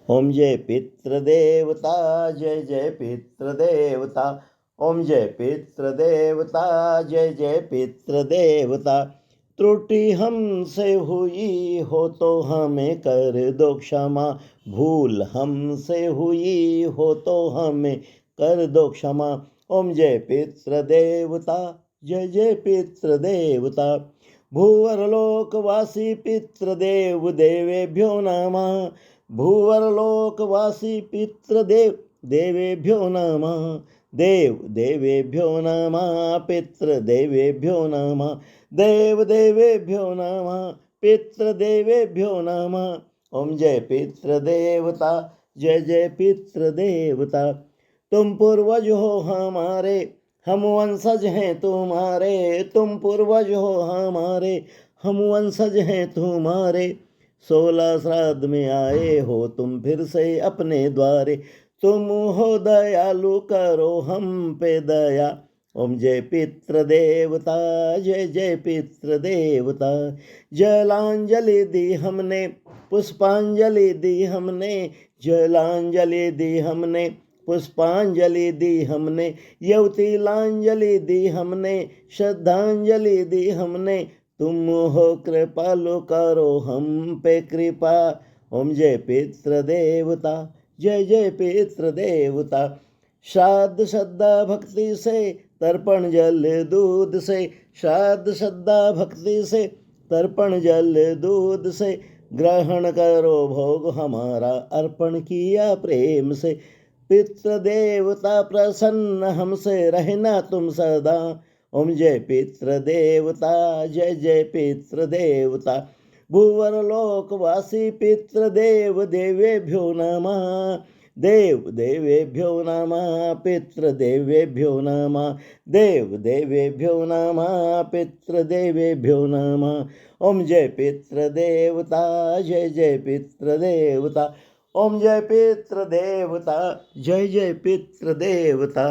ओम जय पितृदेवता, जय जय पितृदेवता। ओम जय पितृदेवता, जय जय पितृदेवता। त्रुटि हमसे हुई हो तो हमें कर दो क्षमा, भूल हमसे हुई हो तो हमें कर दो क्षमा। ओम जय पितृदेवता, जय जय पितृदेवता। भूवरलोकवासी पितृदेव देवेभ्यो नमः। भूवरलोकवासी पितृदेव देवेभ्यो नमः। देव देवेभ्यो नमः, पितृदेवेभ्यो नमः। देव देवेभ्यो नमः, पितृदेवेभ्यो नमः। ओम जय पितृदेवता, जय जय पितृदेवता। तुम पूर्वज हो हमारे, हम वंशज हैं तुम्हारे। तुम पूर्वज हो हमारे, हम वंशज हैं तुम्हारे। 16 श्राद्ध में आए हो तुम फिर से अपने द्वारे। तुम हो दयालु, करो हम पे दया। ओम जय पितृदेवता, जय जय पितृदेवता। जलांजलि दी हमने, पुष्पांजलि दी हमने। जलांजलि दी हमने, पुष्पांजलि दी हमने। यवतिलांजलि दी हमने, श्रद्धांजलि दी हमने। तुम हो कृपालु, करो हम पे कृपा। ओम जय पितृदेवता, जय जय पितृदेवता। श्राद्ध श्रद्धा भक्ति से, तर्पण जल दूध से। श्राद्ध श्रद्धा भक्ति से, तर्पण जल दूध से। ग्रहण करो भोग हमारा, अर्पण किया प्रेम से। पितृदेवता प्रसन्न हमसे रहना तुम सदा। ओम जय पितृदेवता, जय जय पितृदेवता। भूवरलोकवासी पितृदेव देवेभ्यो नमः। देव देवेभ्यो नमः, पितृदेवेभ्यो नमः। देव देवेभ्यो नमः, पितृदेवेभ्यो नमः। ओम जय पितृदेवता, जय जय पितृदेवता। ओम जय पितृदेवता, जय जय पितृदेवता।